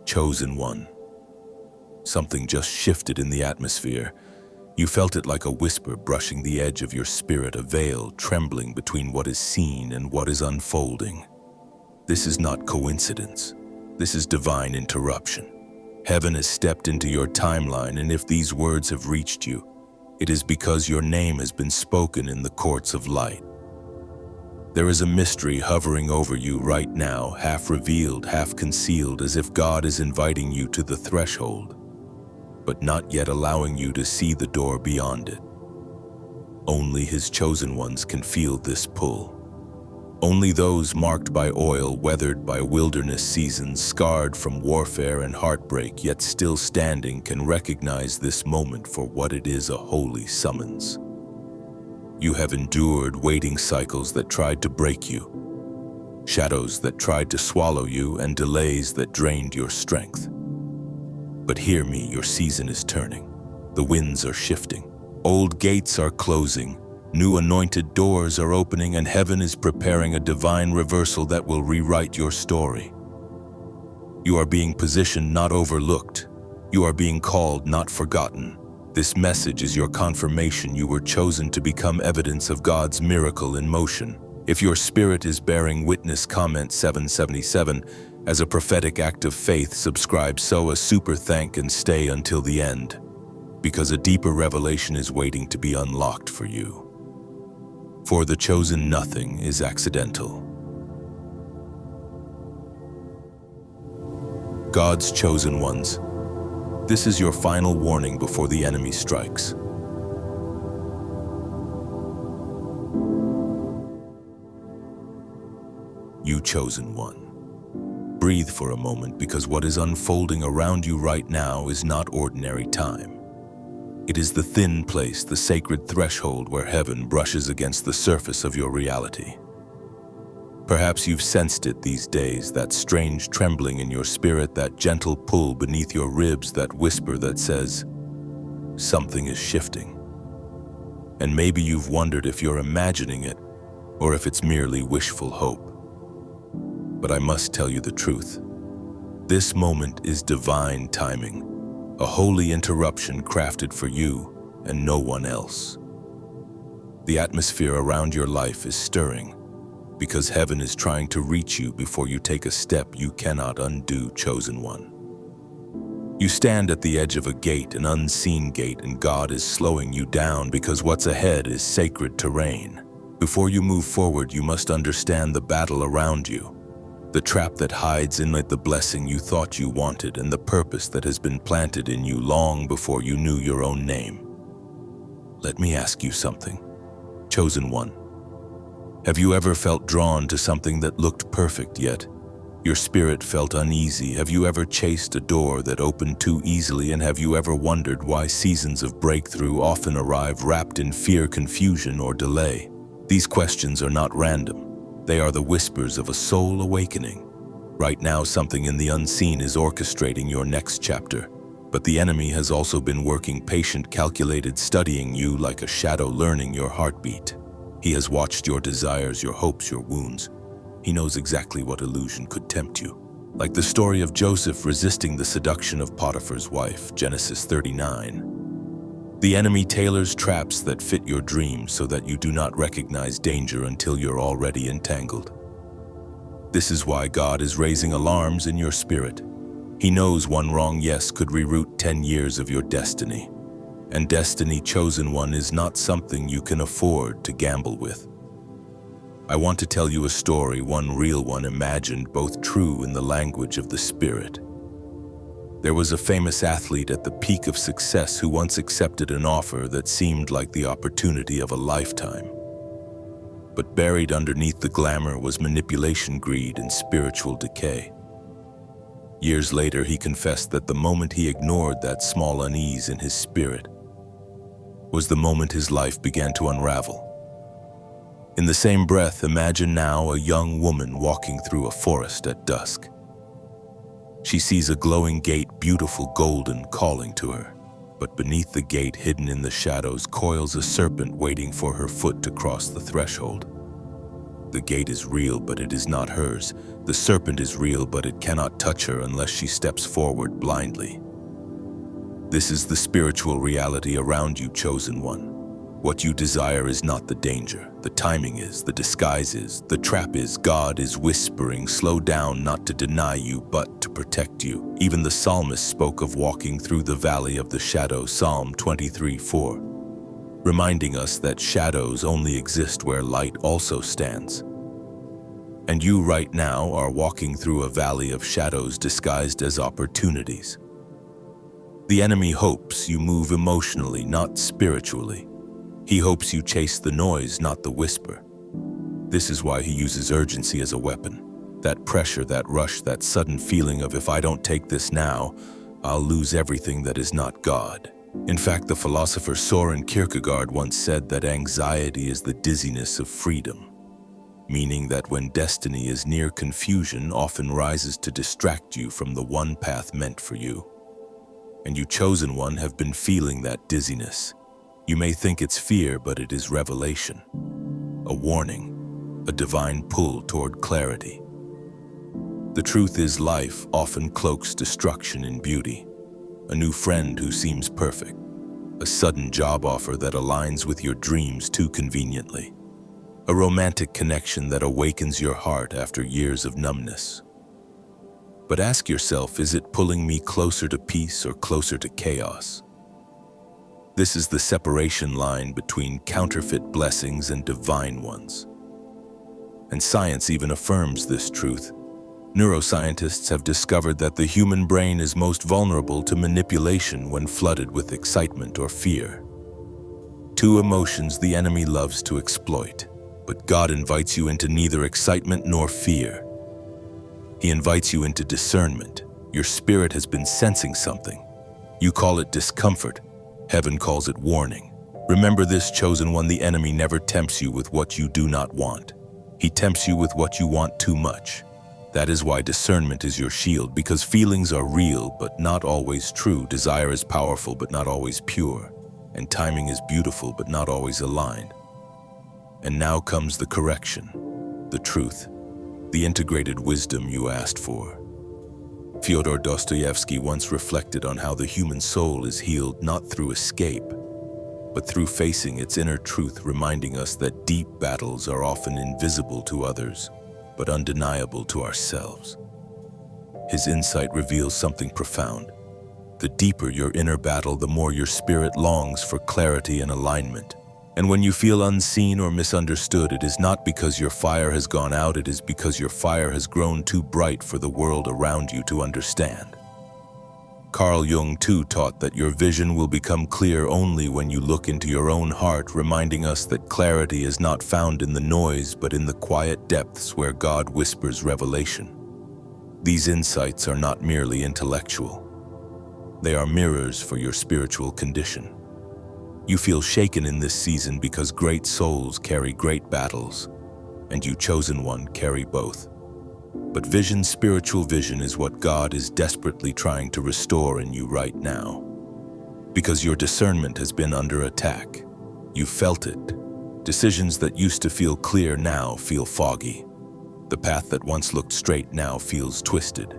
Chosen one. Something just shifted in the atmosphere. You felt it like a whisper brushing the edge of your spirit, a veil trembling between what is seen and what is unfolding. This is not coincidence. This is divine interruption. Heaven has stepped into your timeline, and if these words have reached you, it is because your name has been spoken in the courts of light. There is a mystery hovering over you right now, half revealed, half concealed, as if God is inviting you to the threshold, but not yet allowing you to see the door beyond it. Only His chosen ones can feel this pull. Only those marked by oil, weathered by wilderness seasons, scarred from warfare and heartbreak, yet still standing, can recognize this moment for what it is, a holy summons. You have endured waiting cycles that tried to break you, shadows that tried to swallow you, and delays that drained your strength. But hear me, your season is turning. The winds are shifting. Old gates are closing. New anointed doors are opening, and heaven is preparing a divine reversal that will rewrite your story. You are being positioned, not overlooked. You are being called, not forgotten. This message is your confirmation you were chosen to become evidence of God's miracle in motion. If your spirit is bearing witness, comment 777. As a prophetic act of faith, subscribe, sow a super thank, and stay until the end, because a deeper revelation is waiting to be unlocked for you. For the chosen, nothing is accidental. God's chosen ones, this is your final warning before the enemy strikes. You chosen one. Breathe for a moment, because what is unfolding around you right now is not ordinary time. It is the thin place, the sacred threshold where heaven brushes against the surface of your reality. Perhaps you've sensed it these days, that strange trembling in your spirit, that gentle pull beneath your ribs, that whisper that says, something is shifting. And maybe you've wondered if you're imagining it, or if it's merely wishful hope. But I must tell you the truth. This moment is divine timing. A holy interruption crafted for you and no one else. The atmosphere around your life is stirring, because heaven is trying to reach you before you take a step you cannot undo, chosen one. You stand at the edge of a gate, an unseen gate, and God is slowing you down, because what's ahead is sacred terrain. Before you move forward, you must understand the battle around you. The trap that hides in it, the blessing you thought you wanted, and the purpose that has been planted in you long before you knew your own name. Let me ask you something, chosen one. Have you ever felt drawn to something that looked perfect, yet your spirit felt uneasy? Have you ever chased a door that opened too easily? And have you ever wondered why seasons of breakthrough often arrive wrapped in fear, confusion, or delay? These questions are not random. They are the whispers of a soul awakening. Right now, something in the unseen is orchestrating your next chapter. But the enemy has also been working, patient, calculated, studying you like a shadow, learning your heartbeat. He has watched your desires, your hopes, your wounds. He knows exactly what illusion could tempt you. Like the story of Joseph resisting the seduction of Potiphar's wife, Genesis 39. The enemy tailors traps that fit your dreams so that you do not recognize danger until you're already entangled. This is why God is raising alarms in your spirit. He knows one wrong yes could reroute 10 years of your destiny. And destiny, chosen one, is not something you can afford to gamble with. I want to tell you a story, one real one, imagined, both true in the language of the spirit. There was a famous athlete at the peak of success who once accepted an offer that seemed like the opportunity of a lifetime. But buried underneath the glamour was manipulation, greed, and spiritual decay. Years later, he confessed that the moment he ignored that small unease in his spirit was the moment his life began to unravel. In the same breath, imagine now a young woman walking through a forest at dusk. She sees a glowing gate, beautiful, golden, calling to her. But beneath the gate, hidden in the shadows, coils a serpent waiting for her foot to cross the threshold. The gate is real, but it is not hers. The serpent is real, but it cannot touch her unless she steps forward blindly. This is the spiritual reality around you, chosen one. What you desire is not the danger. The timing is, the disguise is, the trap is. God is whispering, slow down, not to deny you, but to protect you. Even the psalmist spoke of walking through the valley of the shadow, Psalm 23:4, reminding us that shadows only exist where light also stands. And you right now are walking through a valley of shadows disguised as opportunities. The enemy hopes you move emotionally, not spiritually. He hopes you chase the noise, not the whisper. This is why he uses urgency as a weapon. That pressure, that rush, that sudden feeling of, if I don't take this now, I'll lose everything that is not God. In fact, the philosopher Soren Kierkegaard once said that anxiety is the dizziness of freedom, meaning that when destiny is near, confusion often rises to distract you from the one path meant for you. And you, chosen one, have been feeling that dizziness. You may think it's fear, but it is revelation, a warning, a divine pull toward clarity. The truth is, life often cloaks destruction in beauty. A new friend who seems perfect, a sudden job offer that aligns with your dreams too conveniently, a romantic connection that awakens your heart after years of numbness. But ask yourself, is it pulling me closer to peace or closer to chaos? This is the separation line between counterfeit blessings and divine ones. And science even affirms this truth. Neuroscientists have discovered that the human brain is most vulnerable to manipulation when flooded with excitement or fear. Two emotions the enemy loves to exploit, but God invites you into neither excitement nor fear. He invites you into discernment. Your spirit has been sensing something. You call it discomfort. Heaven calls it warning. Remember this, chosen one, the enemy never tempts you with what you do not want. He tempts you with what you want too much. That is why discernment is your shield, because feelings are real but not always true. Desire is powerful but not always pure. And timing is beautiful but not always aligned. And now comes the correction, the truth, the integrated wisdom you asked for. Fyodor Dostoevsky once reflected on how the human soul is healed not through escape, but through facing its inner truth, reminding us that deep battles are often invisible to others, but undeniable to ourselves. His insight reveals something profound. The deeper your inner battle, the more your spirit longs for clarity and alignment. And when you feel unseen or misunderstood, it is not because your fire has gone out, it is because your fire has grown too bright for the world around you to understand. Carl Jung too taught that your vision will become clear only when you look into your own heart, reminding us that clarity is not found in the noise, but in the quiet depths where God whispers revelation. These insights are not merely intellectual. They are mirrors for your spiritual condition. You feel shaken in this season because great souls carry great battles, and you, chosen one, carry both. But vision, spiritual vision, is what God is desperately trying to restore in you right now. Because your discernment has been under attack. You felt it. Decisions that used to feel clear now feel foggy. The path that once looked straight now feels twisted.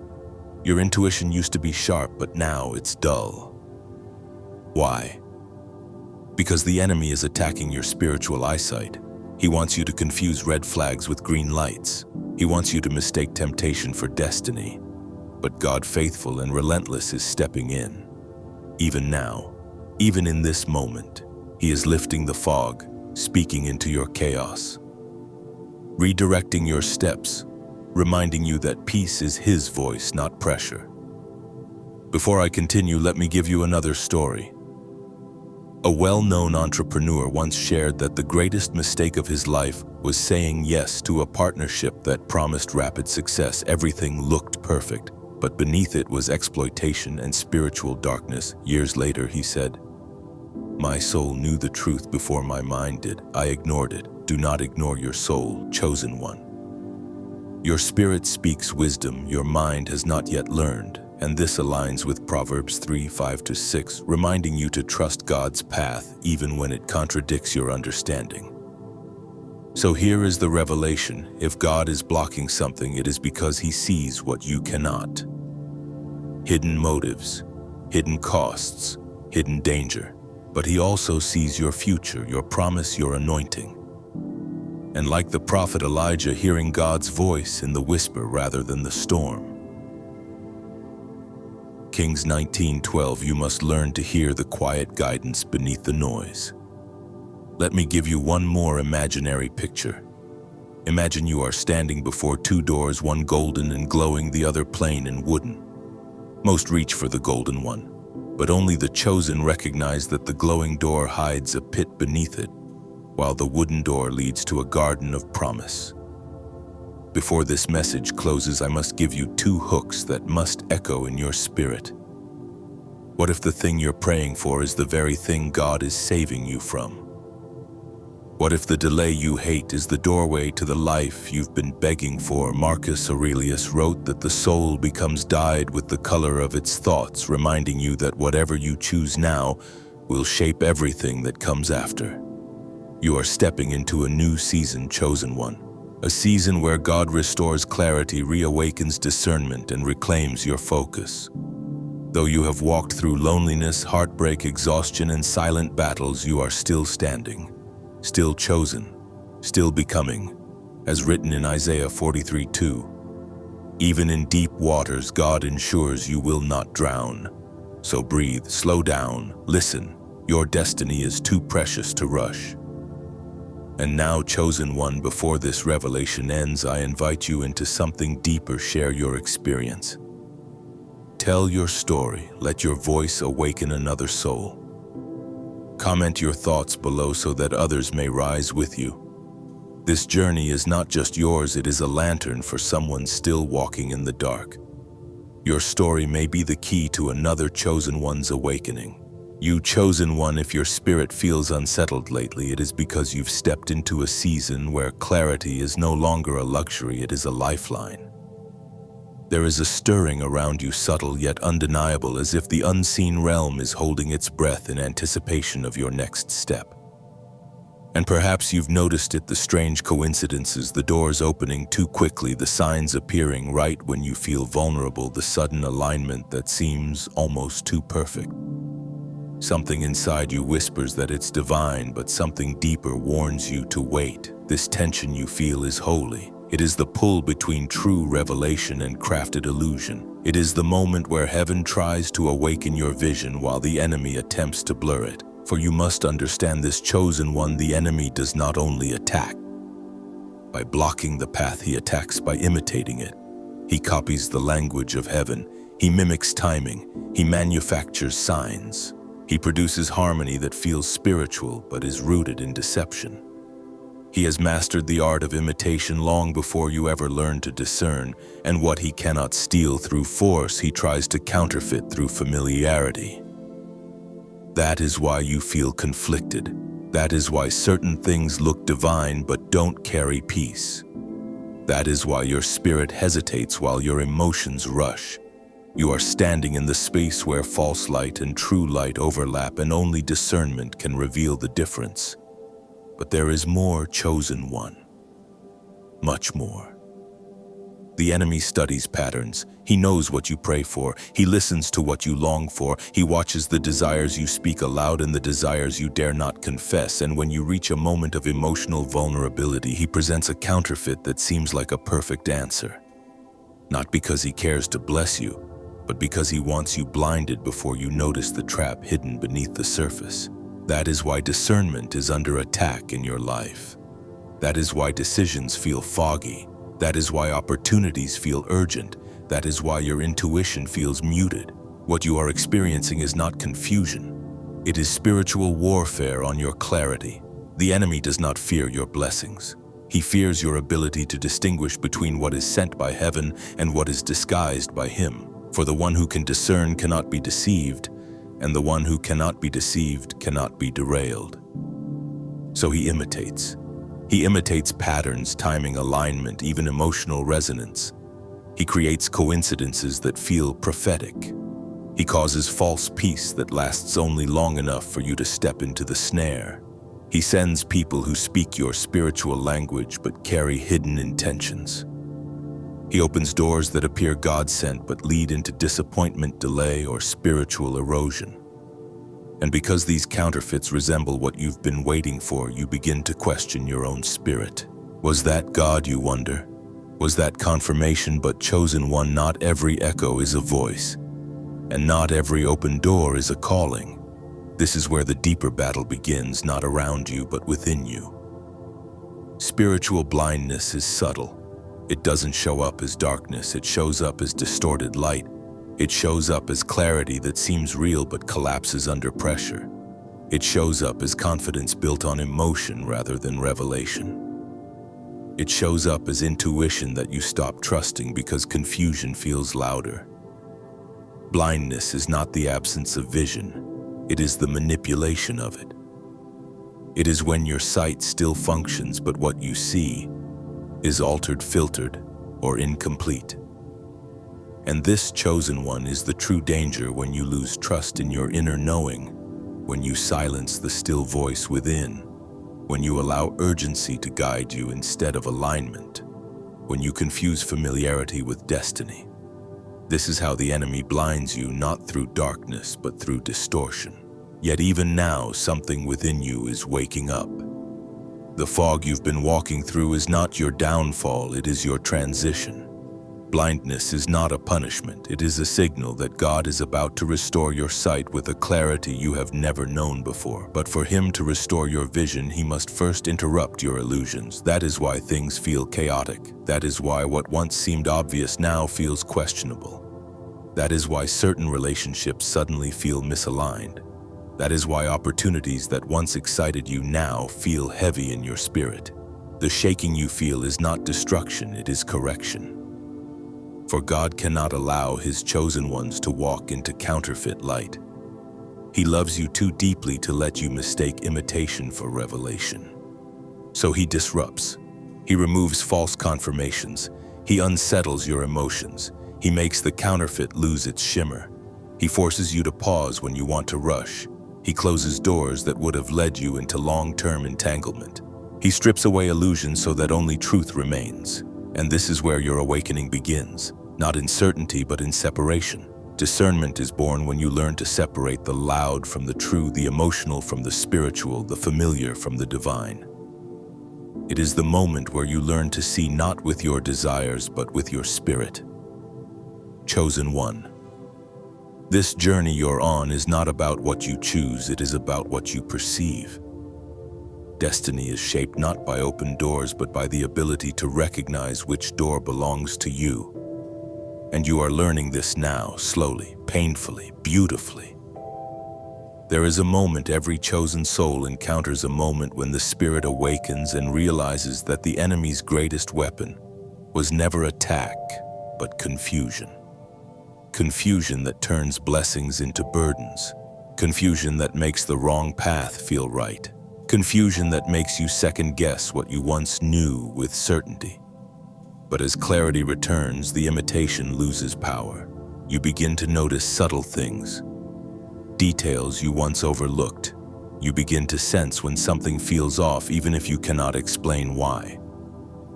Your intuition used to be sharp, but now it's dull. Why? Because the enemy is attacking your spiritual eyesight. He wants you to confuse red flags with green lights. He wants you to mistake temptation for destiny. But God, faithful and relentless, is stepping in. Even now, even in this moment, He is lifting the fog, speaking into your chaos, redirecting your steps, reminding you that peace is His voice, not pressure. Before I continue, let me give you another story. A well-known entrepreneur once shared that the greatest mistake of his life was saying yes to a partnership that promised rapid success. Everything looked perfect, but beneath it was exploitation and spiritual darkness. Years later, he said, "My soul knew the truth before my mind did. I ignored it. Do not ignore your soul, chosen one. Your spirit speaks wisdom your mind has not yet learned." And this aligns with Proverbs 3:5-6, reminding you to trust God's path even when it contradicts your understanding. So here is the revelation. If God is blocking something, it is because he sees what you cannot. Hidden motives, hidden costs, hidden danger. But he also sees your future, your promise, your anointing. And like the prophet Elijah, hearing God's voice in the whisper rather than the storm. Kings 19:12, you must learn to hear the quiet guidance beneath the noise. Let me give you one more imaginary picture. Imagine you are standing before two doors, one golden and glowing, the other plain and wooden. Most reach for the golden one, but only the chosen recognize that the glowing door hides a pit beneath it, while the wooden door leads to a garden of promise. Before this message closes, I must give you two hooks that must echo in your spirit. What if the thing you're praying for is the very thing God is saving you from? What if the delay you hate is the doorway to the life you've been begging for? Marcus Aurelius wrote that the soul becomes dyed with the color of its thoughts, reminding you that whatever you choose now will shape everything that comes after. You are stepping into a new season, chosen one. A season where God restores clarity, reawakens discernment, and reclaims your focus. Though you have walked through loneliness, heartbreak, exhaustion, and silent battles, you are still standing. Still chosen, still becoming, as written in Isaiah 43:2. Even in deep waters, God ensures you will not drown. So breathe, slow down, listen. Your destiny is too precious to rush. And now, chosen one, before this revelation ends, I invite you into something deeper. Share your experience. Tell your story. Let your voice awaken another soul. Comment your thoughts below so that others may rise with you. This journey is not just yours, it is a lantern for someone still walking in the dark. Your story may be the key to another chosen one's awakening. You chosen one, if your spirit feels unsettled lately, it is because you've stepped into a season where clarity is no longer a luxury, it is a lifeline. There is a stirring around you, subtle yet undeniable, as if the unseen realm is holding its breath in anticipation of your next step. And perhaps you've noticed it, the strange coincidences, the doors opening too quickly, the signs appearing right when you feel vulnerable, the sudden alignment that seems almost too perfect. Something inside you whispers that it's divine, but something deeper warns you to wait. This tension you feel is holy. It is the pull between true revelation and crafted illusion. It is the moment where heaven tries to awaken your vision while the enemy attempts to blur it. For you must understand this, chosen one, the enemy does not only attack by blocking the path, he attacks by imitating it. He copies the language of heaven. He mimics timing. He manufactures signs. He produces harmony that feels spiritual but is rooted in deception. He has mastered the art of imitation long before you ever learn to discern, and what he cannot steal through force, he tries to counterfeit through familiarity. That is why you feel conflicted. That is why certain things look divine but don't carry peace. That is why your spirit hesitates while your emotions rush. You are standing in the space where false light and true light overlap, and only discernment can reveal the difference. But there is more, chosen one. Much more. The enemy studies patterns. He knows what you pray for. He listens to what you long for. He watches the desires you speak aloud and the desires you dare not confess. And when you reach a moment of emotional vulnerability, he presents a counterfeit that seems like a perfect answer. Not because he cares to bless you, but because he wants you blinded before you notice the trap hidden beneath the surface. That is why discernment is under attack in your life. That is why decisions feel foggy. That is why opportunities feel urgent. That is why your intuition feels muted. What you are experiencing is not confusion. It is spiritual warfare on your clarity. The enemy does not fear your blessings. He fears your ability to distinguish between what is sent by heaven and what is disguised by him. For the one who can discern cannot be deceived, and the one who cannot be deceived cannot be derailed. So he imitates. He imitates patterns, timing, alignment, even emotional resonance. He creates coincidences that feel prophetic. He causes false peace that lasts only long enough for you to step into the snare. He sends people who speak your spiritual language but carry hidden intentions. He opens doors that appear God-sent but lead into disappointment, delay, or spiritual erosion. And because these counterfeits resemble what you've been waiting for, you begin to question your own spirit. Was that God, you wonder? Was that confirmation? But chosen one, not every echo is a voice, and not every open door is a calling. This is where the deeper battle begins, not around you, but within you. Spiritual blindness is subtle. It doesn't show up as darkness, it shows up as distorted light. It shows up as clarity that seems real but collapses under pressure. It shows up as confidence built on emotion rather than revelation. It shows up as intuition that you stop trusting because confusion feels louder. Blindness is not the absence of vision. It is the manipulation of it. It is when your sight still functions, but what you see is altered, filtered, or incomplete. And this, chosen one, is the true danger when you lose trust in your inner knowing, when you silence the still voice within, when you allow urgency to guide you instead of alignment, when you confuse familiarity with destiny. This is how the enemy blinds you, not through darkness, but through distortion. Yet even now, something within you is waking up. The fog you've been walking through is not your downfall, it is your transition. Blindness is not a punishment, it is a signal that God is about to restore your sight with a clarity you have never known before. But for Him to restore your vision, He must first interrupt your illusions. That is why things feel chaotic. That is why what once seemed obvious now feels questionable. That is why certain relationships suddenly feel misaligned. That is why opportunities that once excited you now feel heavy in your spirit. The shaking you feel is not destruction, it is correction. For God cannot allow His chosen ones to walk into counterfeit light. He loves you too deeply to let you mistake imitation for revelation. So He disrupts. He removes false confirmations. He unsettles your emotions. He makes the counterfeit lose its shimmer. He forces you to pause when you want to rush. He closes doors that would have led you into long-term entanglement. He strips away illusions so that only truth remains. And this is where your awakening begins. Not in certainty, but in separation. Discernment is born when you learn to separate the loud from the true, the emotional from the spiritual, the familiar from the divine. It is the moment where you learn to see not with your desires, but with your spirit. Chosen one. This journey you're on is not about what you choose, it is about what you perceive. Destiny is shaped not by open doors, but by the ability to recognize which door belongs to you. And you are learning this now, slowly, painfully, beautifully. There is a moment every chosen soul encounters, a moment when the spirit awakens and realizes that the enemy's greatest weapon was never attack, but confusion. Confusion that turns blessings into burdens. Confusion that makes the wrong path feel right. Confusion that makes you second-guess what you once knew with certainty. But as clarity returns, the imitation loses power. You begin to notice subtle things, details you once overlooked. You begin to sense when something feels off, even if you cannot explain why.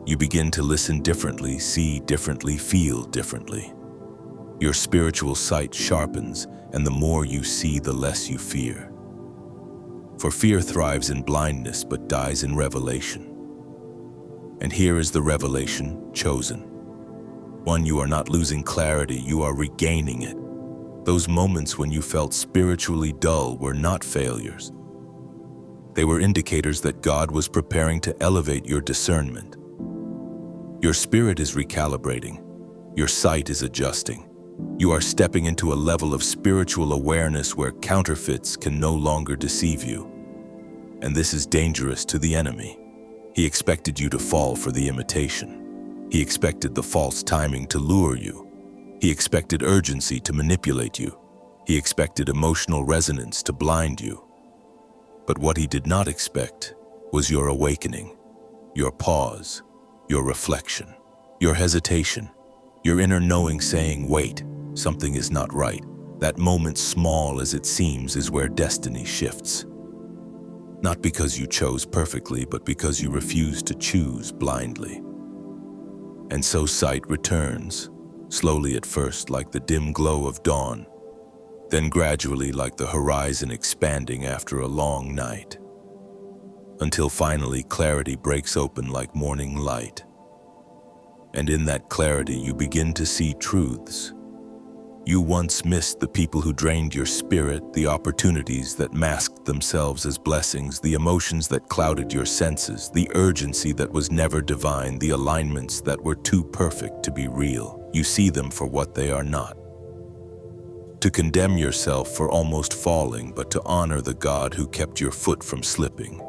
You begin to listen differently, see differently, feel differently. Your spiritual sight sharpens, and the more you see, the less you fear. For fear thrives in blindness but dies in revelation. And here is the revelation, chosen. One, you are not losing clarity, you are regaining it. Those moments when you felt spiritually dull were not failures. They were indicators that God was preparing to elevate your discernment. Your spirit is recalibrating. Your sight is adjusting. You are stepping into a level of spiritual awareness where counterfeits can no longer deceive you. And this is dangerous to the enemy. He expected you to fall for the imitation. He expected the false timing to lure you. He expected urgency to manipulate you. He expected emotional resonance to blind you. But what he did not expect was your awakening, your pause, your reflection, your hesitation, your inner knowing saying, wait, something is not right. That moment, small as it seems, is where destiny shifts. not because you chose perfectly, but because you refused to choose blindly. And so sight returns, slowly at first like the dim glow of dawn, then gradually like the horizon expanding after a long night, until finally clarity breaks open like morning light. And in that clarity you begin to see truths. You once missed the people who drained your spirit, the opportunities that masked themselves as blessings, the emotions that clouded your senses, the urgency that was never divine, the alignments that were too perfect to be real. You see them for what they are not. To condemn yourself for almost falling, but to honor the God who kept your foot from slipping.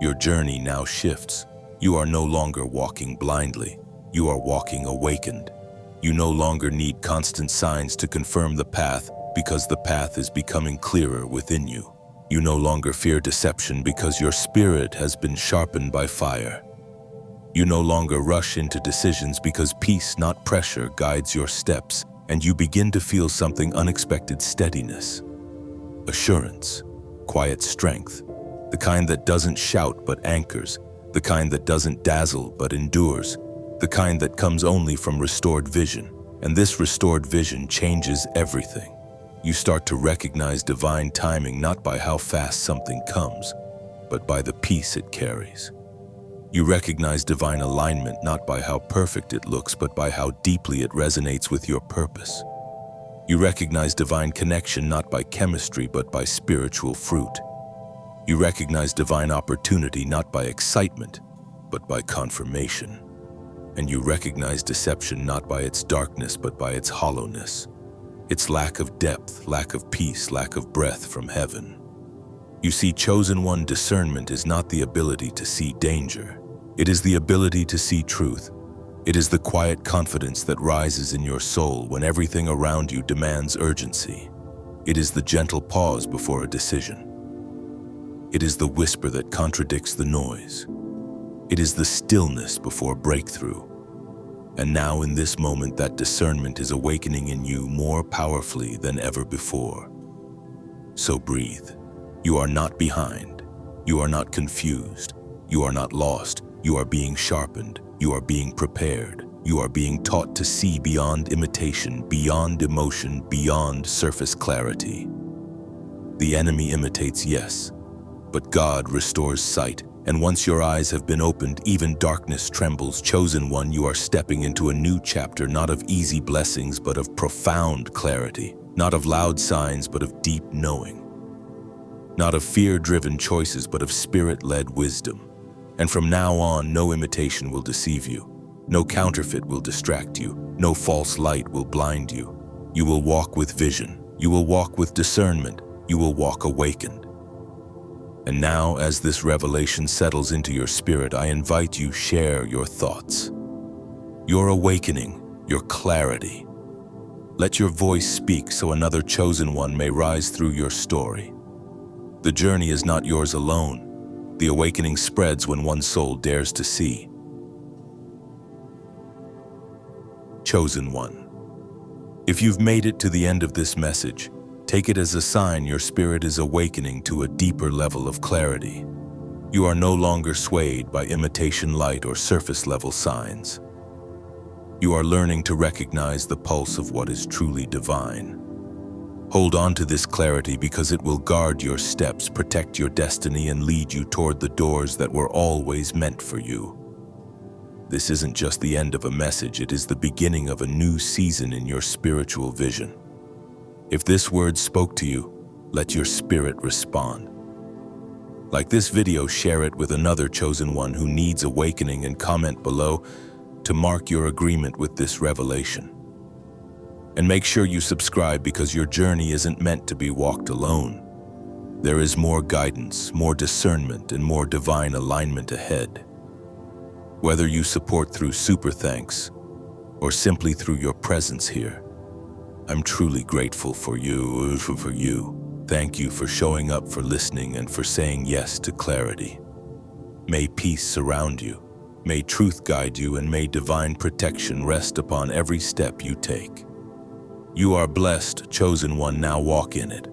Your journey now shifts. You are no longer walking blindly. You are walking awakened. You no longer need constant signs to confirm the path, because the path is becoming clearer within you. You no longer fear deception because your spirit has been sharpened by fire. You no longer rush into decisions because peace, not pressure, guides your steps, and you begin to feel something unexpected: steadiness, assurance, quiet strength, the kind that doesn't shout but anchors, the kind that doesn't dazzle but endures, the kind that comes only from restored vision. And this restored vision changes everything. You start to recognize divine timing not by how fast something comes, but by the peace it carries. You recognize divine alignment not by how perfect it looks, but by how deeply it resonates with your purpose. You recognize divine connection not by chemistry, but by spiritual fruit. You recognize divine opportunity not by excitement, but by confirmation. And you recognize deception not by its darkness, but by its hollowness, its lack of depth, lack of peace, lack of breath from heaven. You see, chosen one, discernment is not the ability to see danger. It is the ability to see truth. It is the quiet confidence that rises in your soul when everything around you demands urgency. It is the gentle pause before a decision. It is the whisper that contradicts the noise. It is the stillness before breakthrough. And now in this moment, that discernment is awakening in you more powerfully than ever before. So breathe. You are not behind. You are not confused. You are not lost. You are being sharpened. You are being prepared. You are being taught to see beyond imitation, beyond emotion, beyond surface clarity. The enemy imitates, yes, but God restores sight. And once your eyes have been opened, even darkness trembles. Chosen one, you are stepping into a new chapter, not of easy blessings, but of profound clarity. Not of loud signs, but of deep knowing. Not of fear-driven choices, but of spirit-led wisdom. And from now on, no imitation will deceive you. No counterfeit will distract you. No false light will blind you. You will walk with vision. You will walk with discernment. You will walk awakened. And now, as this revelation settles into your spirit, I invite you, share your thoughts, your awakening, your clarity. Let your voice speak so another chosen one may rise through your story. The journey is not yours alone. The awakening spreads when one soul dares to see. Chosen one. If you've made it to the end of this message, take it as a sign your spirit is awakening to a deeper level of clarity. You are no longer swayed by imitation light or surface-level signs. You are learning to recognize the pulse of what is truly divine. Hold on to this clarity because it will guard your steps, protect your destiny, and lead you toward the doors that were always meant for you. This isn't just the end of a message, it is the beginning of a new season in your spiritual vision. If this word spoke to you, let your spirit respond. Like this video, share it with another chosen one who needs awakening, and comment below to mark your agreement with this revelation. And make sure you subscribe, because your journey isn't meant to be walked alone. There is more guidance, more discernment, and more divine alignment ahead. Whether you support through super thanks or simply through your presence here, I'm truly grateful for you. Thank you for showing up, for listening, and for saying yes to clarity. May peace surround you, may truth guide you, and may divine protection rest upon every step you take. You are blessed, chosen one. Now walk in it.